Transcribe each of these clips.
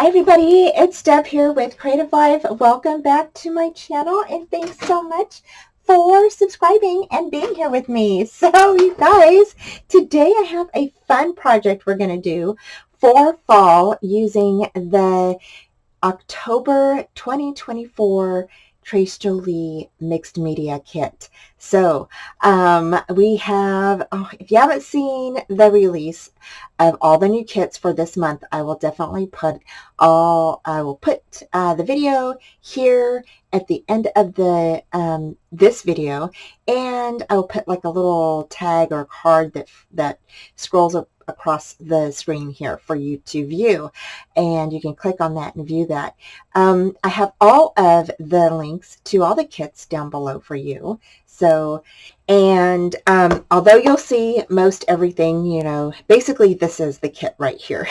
Hi everybody, it's Deb here with Creative Life. Welcome back to my channel and thanks so much for subscribing and being here with me. So you guys, today I have a fun project we're going to do for fall using the October 2024 Tres Jolie Mixed Media Kit. So we have, if you haven't seen the release of all the new kits for this month, I will definitely put the video here at the end of the this video, and I will put like a little tag or card that scrolls up across the screen here for you to view, and you can click on that and view that. I have all of the links to all the kits down below for you. So, and although you'll see most everything, you know, basically this is the kit right here.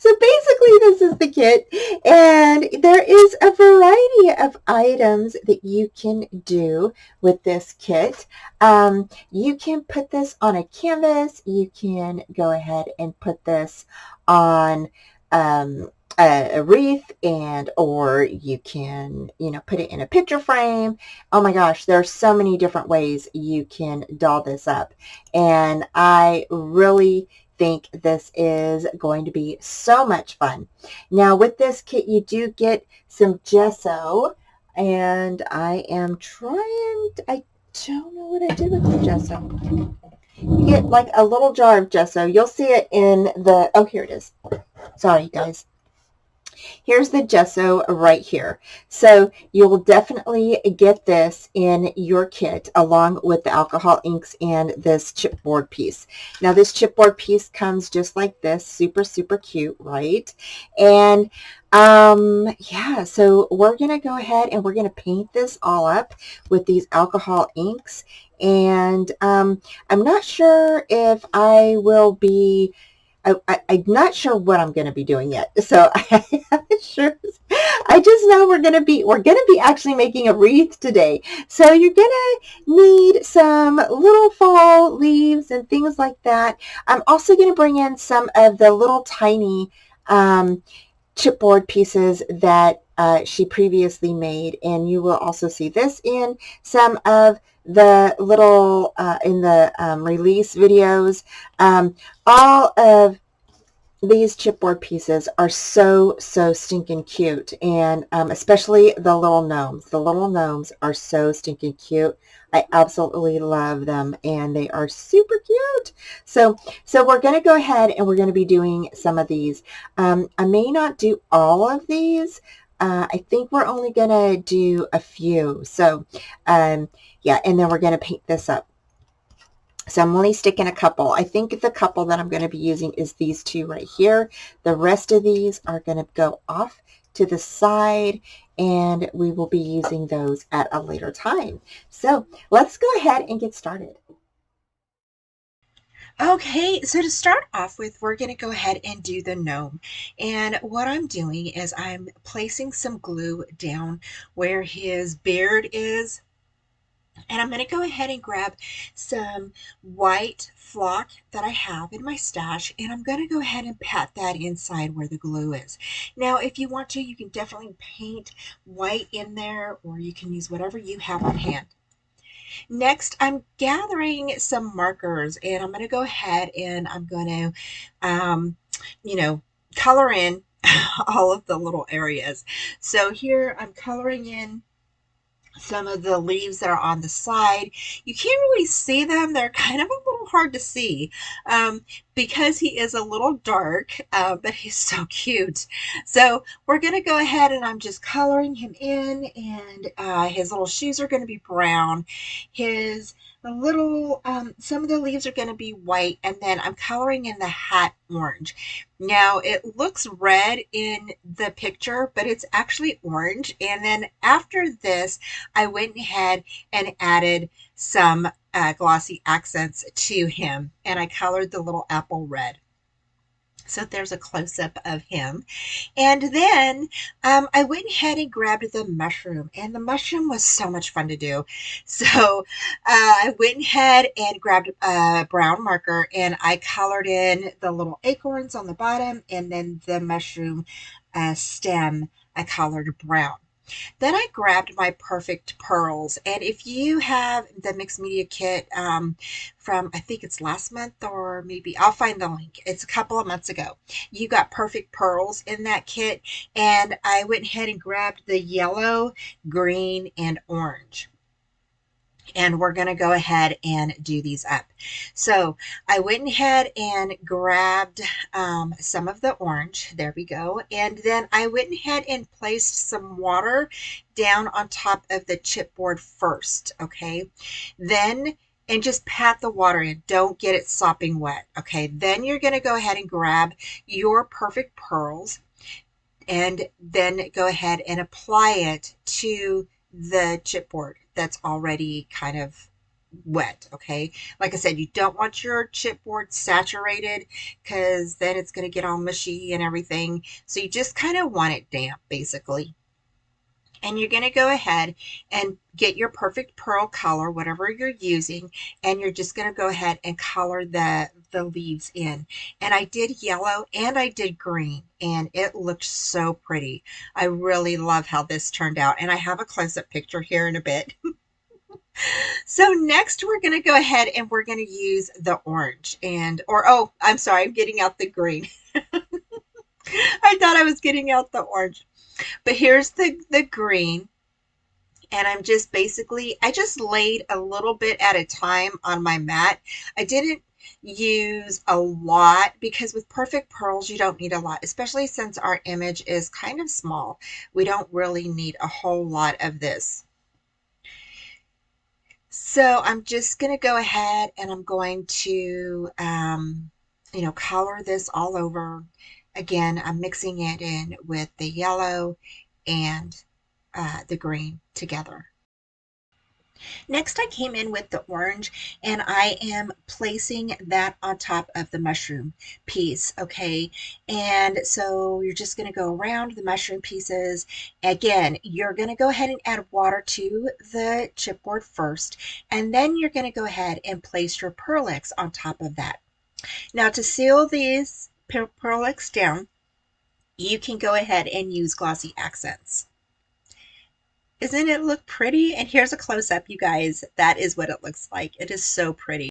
So basically this is the kit, and there is a variety of items that you can do with this kit. You can put this on a canvas. You can go ahead and put this on a wreath, or you can, you know, put it in a picture frame. Oh my gosh, there are so many different ways you can doll this up, and I really think this is going to be so much fun. Now with this kit you do get some gesso, and I don't know what I did with the gesso. You get like a little jar of gesso. You'll see it in the, oh, here it is. Sorry guys. Here's the gesso right here. So you'll definitely get this in your kit along with the alcohol inks and this chipboard piece. Now this chipboard piece comes just like this, super, super cute, right? And yeah, so we're going to go ahead and we're going to paint this all up with these alcohol inks. And I'm not sure if I will be, I'm not sure what I'm going to be doing yet. So I'm not sure. I just know we're going to be actually making a wreath today. So you're going to need some little fall leaves and things like that. I'm also going to bring in some of the little tiny chipboard pieces that she previously made, and you will also see this in some of the little in the release videos. All of these chipboard pieces are so stinking cute, and especially the little gnomes. The little gnomes are so stinking cute. I absolutely love them, and they are super cute. So we're going to go ahead and we're going to be doing some of these. I may not do all of these. I think we're only going to do a few. So yeah, and then we're going to paint this up. So I'm only sticking a couple. I think the couple that I'm going to be using is these two right here. The rest of these are going to go off to the side, and we will be using those at a later time. So let's go ahead and get started. Okay, so to start off with, we're going to go ahead and do the gnome. And what I'm doing is I'm placing some glue down where his beard is. And I'm going to go ahead and grab some white flock that I have in my stash, and I'm going to go ahead and pat that inside where the glue is. Now, if you want to, you can definitely paint white in there, or you can use whatever you have on hand. Next, I'm gathering some markers, and I'm going to go ahead and I'm going to, you know, color in all of the little areas. So here I'm coloring in some of the leaves that are on the side. You can't really see them. They're kind of a little hard to see because he is a little dark, but he's so cute. So we're going to go ahead and I'm just coloring him in, and his little shoes are going to be brown. His little, some of the leaves are going to be white, and then I'm coloring in the hat orange. Now it looks red in the picture, but it's actually orange. And then after this, I went ahead and added some glossy accents to him, and I colored the little apple red. So there's a close-up of him. And then I went ahead and grabbed the mushroom, and the mushroom was so much fun to do. So I went ahead and grabbed a brown marker, and I colored in the little acorns on the bottom, and then the mushroom stem I colored brown. Then I grabbed my Perfect Pearls. And if you have the mixed media kit from, I think it's last month, or maybe I'll find the link. It's a couple of months ago. You got Perfect Pearls in that kit. And I went ahead and grabbed the yellow, green, and orange. And we're going to go ahead and do these up. So I went ahead and grabbed some of the orange. There we go. And then I went ahead and placed some water down on top of the chipboard first. Okay. Then and just pat the water in. Don't get it sopping wet. Okay. Then you're going to go ahead and grab your Perfect Pearls and then go ahead and apply it to the chipboard that's already kind of wet. Okay, like I said, you don't want your chipboard saturated because then it's going to get all mushy and everything, so you just kind of want it damp basically. And you're going to go ahead and get your Perfect Pearl color, whatever you're using, and you're just going to go ahead and color the leaves in. And I did yellow and I did green, and it looked so pretty. I really love how this turned out, and I have a close-up picture here in a bit. So next we're going to go ahead and we're going to use the orange oh, I'm sorry, I'm getting out the green. I thought I was getting out the orange. But here's the green, and I'm just basically, I just laid a little bit at a time on my mat. I didn't use a lot because with Perfect Pearls, you don't need a lot, especially since our image is kind of small. We don't really need a whole lot of this. So I'm just going to go ahead and I'm going to, color this all over. Again, I'm mixing it in with the yellow and the green together. Next, I came in with the orange, and I am placing that on top of the mushroom piece, okay? And so you're just going to go around the mushroom pieces. Again, you're going to go ahead and add water to the chipboard first, and then you're going to go ahead and place your Pearlix on top of that. Now, to seal these Pearlix down, you can go ahead and use glossy accents. Isn't it look pretty? And here's a close-up, you guys. That is what it looks like. It is so pretty.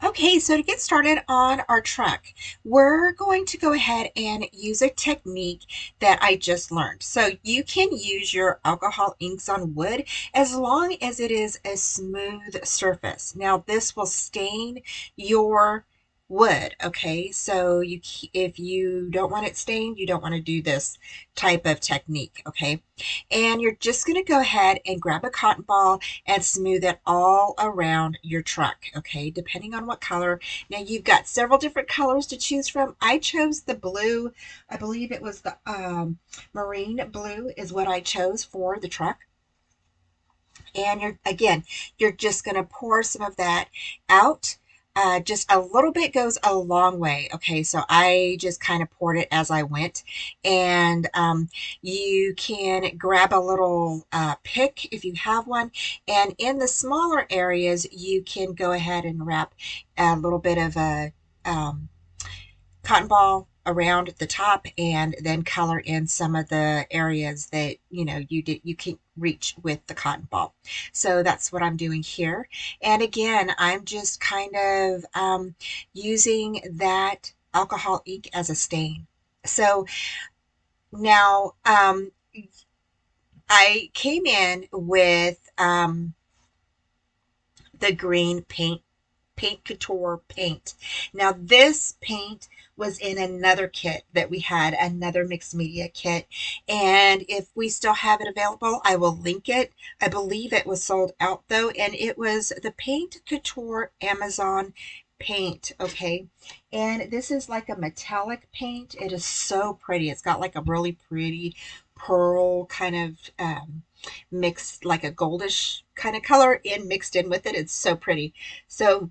Okay, so to get started on our truck, we're going to go ahead and use a technique that I just learned. So you can use your alcohol inks on wood as long as it is a smooth surface. Now this will stain your wood, okay? So if you don't want it stained, you don't want to do this type of technique, okay? And you're just going to go ahead and grab a cotton ball and smooth it all around your truck, okay, depending on what color. Now you've got several different colors to choose from. I chose the blue. I believe it was the marine blue is what I chose for the truck. And you're just going to pour some of that out. Just a little bit goes a long way. Okay, so I just kind of poured it as I went. And you can grab a little pick if you have one. And in the smaller areas, you can go ahead and wrap a little bit of a cotton ball around the top and then color in some of the areas that you can reach with the cotton ball. So that's what I'm doing here. And again, I'm just kind of using that alcohol ink as a stain. So now I came in with the green paint Couture paint. Now this paint was in another kit that we had, another mixed media kit, and if we still have it available, I will link it. I believe it was sold out though, and it was the Paint Couture Amazon paint, okay? And this is like a metallic paint. It is so pretty. It's got like a really pretty pearl kind of mixed, like a goldish kind of color mixed in with it. It's so pretty. So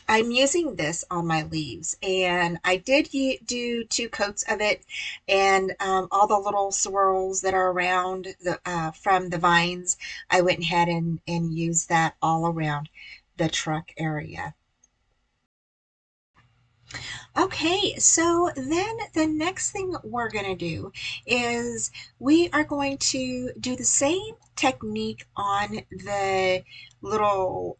I'm using this on my leaves, and I did do 2 coats of it, and all the little swirls that are around from the vines, I went ahead and used that all around the truck area. Okay, so then the next thing we're going to do is we are going to do the same technique on the little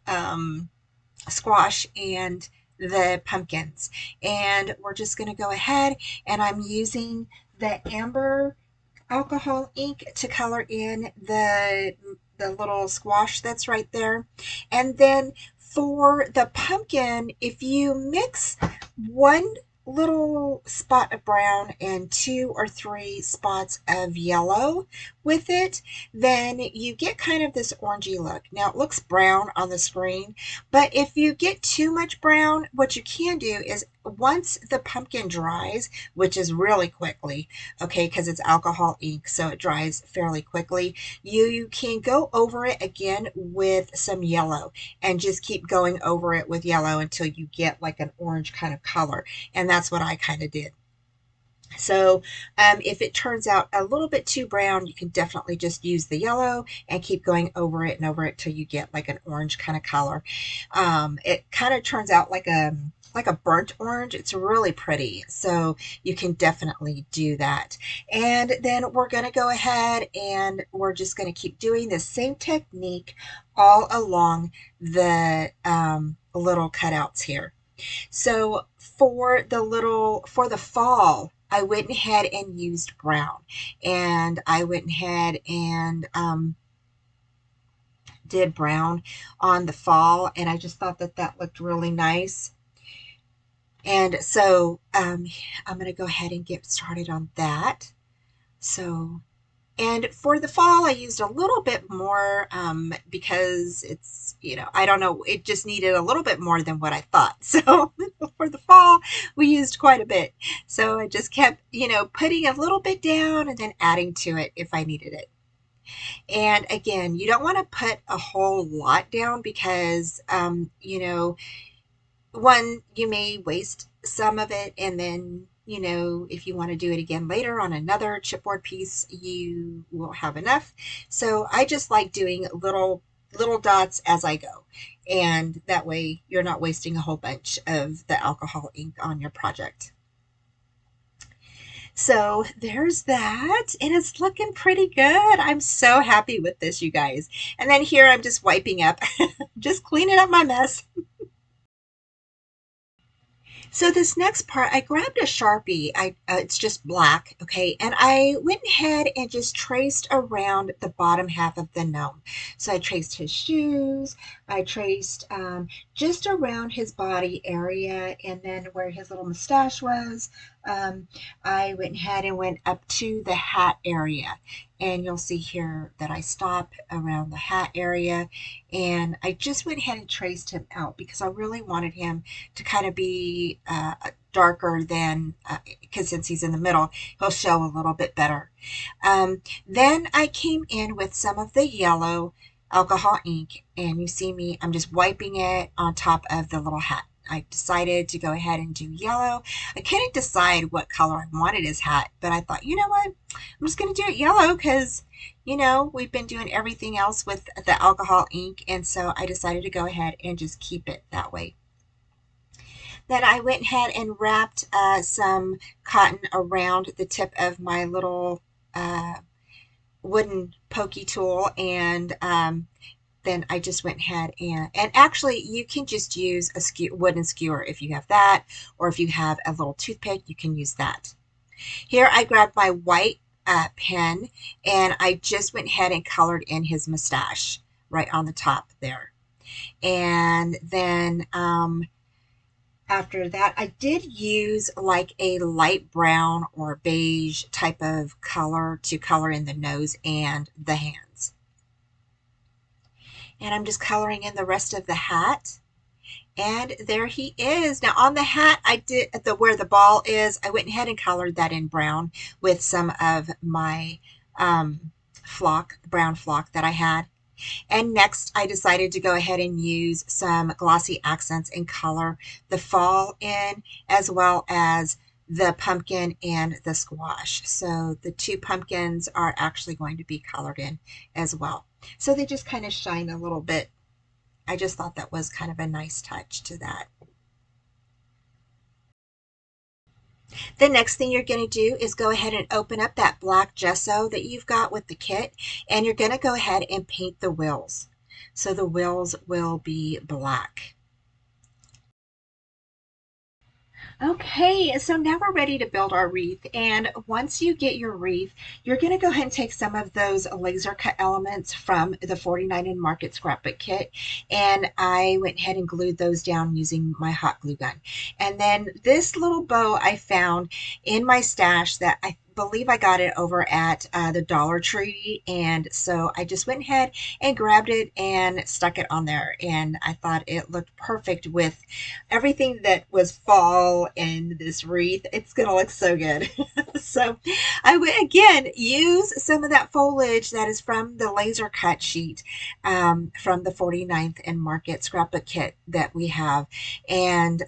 squash and the pumpkins. And we're just going to go ahead, and I'm using the amber alcohol ink to color in the little squash that's right there. And then for the pumpkin, if you mix one little spot of brown and 2 or 3 spots of yellow with it, then you get kind of this orangey look. Now it looks brown on the screen, but if you get too much brown, what you can do is once the pumpkin dries, which is really quickly, okay, because it's alcohol ink, so it dries fairly quickly, you can go over it again with some yellow and just keep going over it with yellow until you get like an orange kind of color. And that's what I kind of did. So if it turns out a little bit too brown, you can definitely just use the yellow and keep going over it and over it till you get like an orange kind of color. It kind of turns out like a burnt orange. It's really pretty. So you can definitely do that. And then we're going to go ahead and we're just going to keep doing the same technique all along the little cutouts here. So for the fall, I went ahead and used brown, and I went ahead and did brown on the fall, and I just thought that that looked really nice. And so I'm going to go ahead and get started on that. So and for the fall, I used a little bit more because it's, I don't know, it just needed a little bit more than what I thought. So for the fall, we used quite a bit. So I just kept, putting a little bit down and then adding to it if I needed it. And again, you don't want to put a whole lot down because, one, you may waste some of it, and then, if you want to do it again later on another chipboard piece, you will have enough. So I just like doing little dots as I go. And that way you're not wasting a whole bunch of the alcohol ink on your project. So there's that, and it's looking pretty good. I'm so happy with this, you guys. And then here I'm just wiping up, just cleaning up my mess. So this next part, I grabbed a Sharpie. It's just black, okay, and I went ahead and just traced around the bottom half of the gnome. So I traced his shoes, I traced just around his body area, and then where his little mustache was. Um, I went ahead and went up to the hat area, and you'll see here that I stop around the hat area, and I just went ahead and traced him out because I really wanted him to kind of be darker than, because since he's in the middle, he'll show a little bit better. Then I came in with some of the yellow alcohol ink, and you see me, I'm just wiping it on top of the little hat. I decided to go ahead and do yellow. I couldn't decide what color I wanted his hat, but I thought, you know what? I'm just going to do it yellow because, we've been doing everything else with the alcohol ink, and so I decided to go ahead and just keep it that way. Then I went ahead and wrapped some cotton around the tip of my little wooden pokey tool, and then I just went ahead and actually you can just use a wooden skewer if you have that, or if you have a little toothpick, you can use that. Here I grabbed my white pen, and I just went ahead and colored in his mustache right on the top there. And then after that, I did use like a light brown or beige type of color to color in the nose and the hands. And I'm just coloring in the rest of the hat. And there he is. Now on the hat, I did where the ball is, I went ahead and colored that in brown with some of my brown flock that I had. And next, I decided to go ahead and use some glossy accents and color the fall in, as well as the pumpkin and the squash. So the two pumpkins are actually going to be colored in as well. So they just kind of shine a little bit. I just thought that was kind of a nice touch to that. The next thing you're going to do is go ahead and open up that black gesso that you've got with the kit, and you're going to go ahead and paint the wheels. So the wheels will be black. Okay, so now we're ready to build our wreath. And once you get your wreath, you're going to go ahead and take some of those laser cut elements from the 49 in Market Scrapbook Kit. And I went ahead and glued those down using my hot glue gun. And then this little bow I found in my stash that I believe I got it over at the Dollar Tree, and so I just went ahead and grabbed it and stuck it on there, and I thought it looked perfect with everything that was fall in this wreath. It's gonna look so good. So I would again use some of that foliage that is from the laser cut sheet from the 49th and Market Scrapbook Kit that we have, and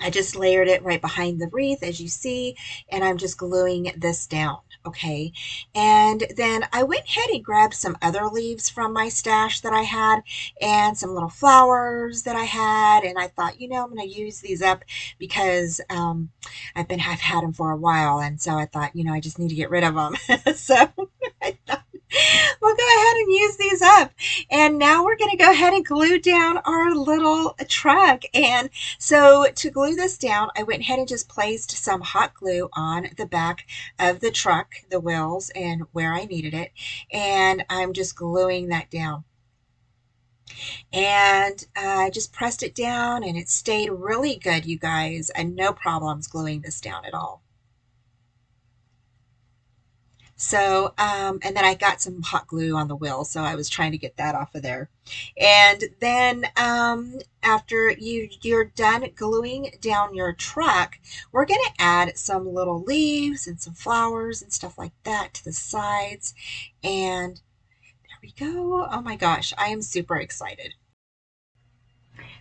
I just layered it right behind the wreath, as you see, and I'm just gluing this down, okay? And then I went ahead and grabbed some other leaves from my stash that I had and some little flowers that I had, and I thought, you know, I'm going to use these up because I've had them for a while, and so I thought, you know, I just need to get rid of them. So I thought, we'll go ahead and use these up. And now we're going to go ahead and glue down our little truck. And so to glue this down, I went ahead and just placed some hot glue on the back of the truck, the wheels, and where I needed it. And I'm just gluing that down. And I just pressed it down and it stayed really good, you guys, and no problems gluing this down at all. So, and then I got some hot glue on the wheel, so I was trying to get that off of there. And then after you're done gluing down your truck, we're going to add some little leaves and some flowers and stuff like that to the sides. And there we go. Oh my gosh, I am super excited.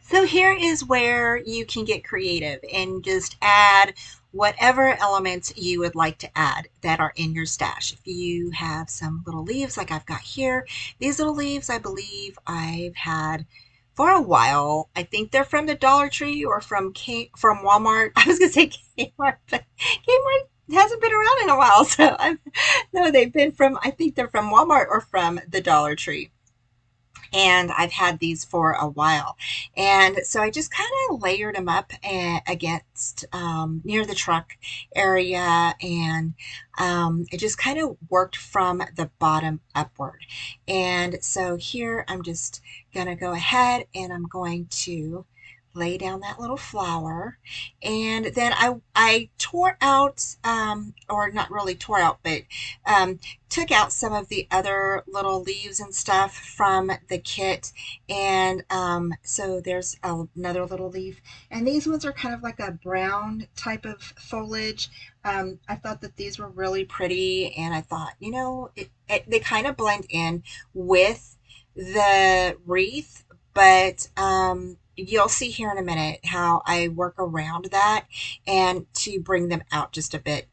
So here is where you can get creative and just add whatever elements you would like to add that are in your stash. If you have some little leaves like I've got here, these little leaves I believe I've had for a while. I think they're from the Dollar Tree or from Walmart. I was going to say Kmart, but Kmart hasn't been around in a while. So no, they've been from, I think they're from Walmart or from the Dollar Tree, and I've had these for a while. And so I just kind of layered them up against near the truck area, and it just kind of worked from the bottom upward. And so here I'm just going to go ahead and I'm going to lay down that little flower, and then I tore out or not really tore out, but took out some of the other little leaves and stuff from the kit, and so there's another little leaf, and these ones are kind of like a brown type of foliage. I thought that these were really pretty, and I thought, you know, they kind of blend in with the wreath, but you'll see here in a minute how I work around that and to bring them out just a bit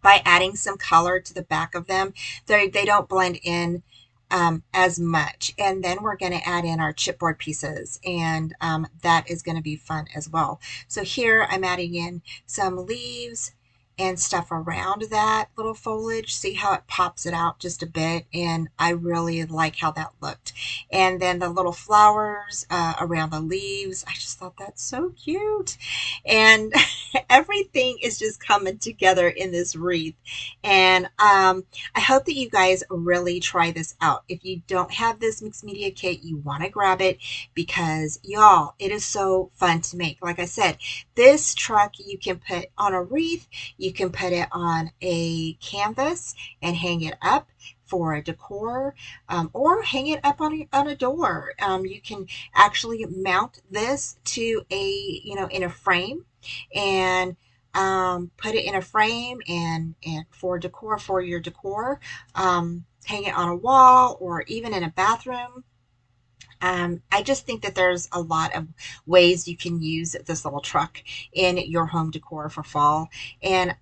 by adding some color to the back of them. They don't blend in as much. And then we're going to add in our chipboard pieces, and that is going to be fun as well. So here I'm adding in some leaves and stuff around that little foliage. See how it pops it out just a bit, and I really like how that looked. And then the little flowers around the leaves, I just thought that's so cute. And everything is just coming together in this wreath. And I hope that you guys really try this out. If you don't have this mixed media kit, you want to grab it, because y'all, it is so fun to make. Like I said, this truck you can put on a wreath, you can put it on a canvas and hang it up for a decor, or hang it up on a door. You can actually mount this to a, you know, in a frame, and put it in a frame and for decor, for your decor, hang it on a wall or even in a bathroom. I just think that there's a lot of ways you can use this little truck in your home decor for fall. And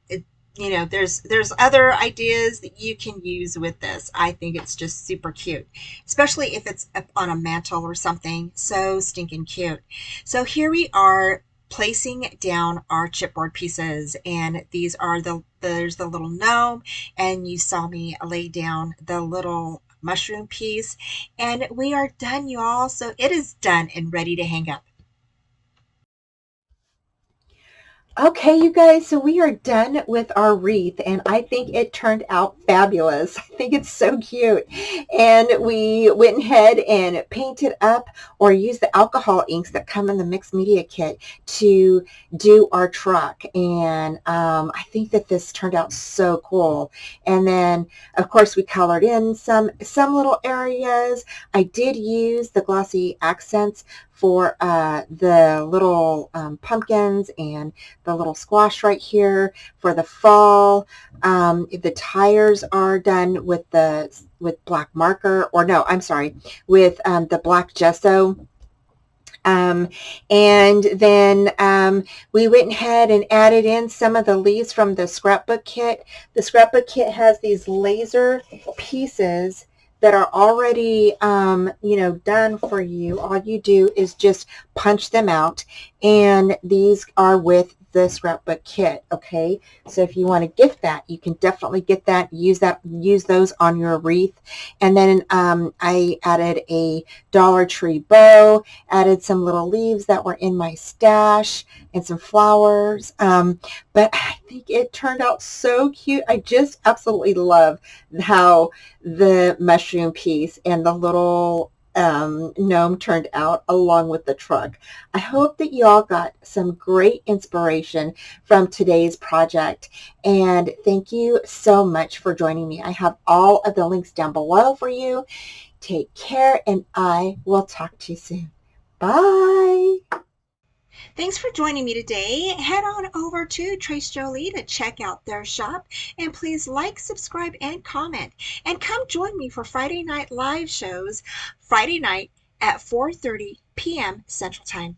you know, there's other ideas that you can use with this. I think it's just super cute, especially if it's up on a mantle or something. So stinking cute. So here we are placing down our chipboard pieces, and these are there's the little gnome, and you saw me lay down the little mushroom piece, and we are done, y'all. So it is done and ready to hang up. Okay, you guys, so we are done with our wreath, and I think it turned out fabulous. I think it's so cute. And we went ahead and painted up or used the alcohol inks that come in the mixed media kit to do our truck. And I think that this turned out so cool. And then, of course, we colored in some little areas. I did use the glossy accents for the little pumpkins and the little squash right here for the fall. The tires are done with black marker, or no, I'm sorry, with the black gesso. Um, and then we went ahead and added in some of the leaves from the scrapbook kit. The scrapbook kit has these laser pieces that are already, you know, done for you. All you do is just punch them out, and these are with the scrapbook kit. Okay, so if you want to gift that, you can definitely get that. Use those on your wreath. And then I added a Dollar Tree bow, added some little leaves that were in my stash, and some flowers. But I think it turned out so cute. I just absolutely love how the mushroom piece and the little gnome turned out along with the truck. I hope that you all got some great inspiration from today's project, and thank you so much for joining me. I have all of the links down below for you. Take care, and I will talk to you soon. Bye. Thanks for joining me today. Head on over to Tres Jolie to check out their shop, and please like, subscribe, and comment. And come join me for Friday night live shows, Friday night at 4:30 p.m. Central Time.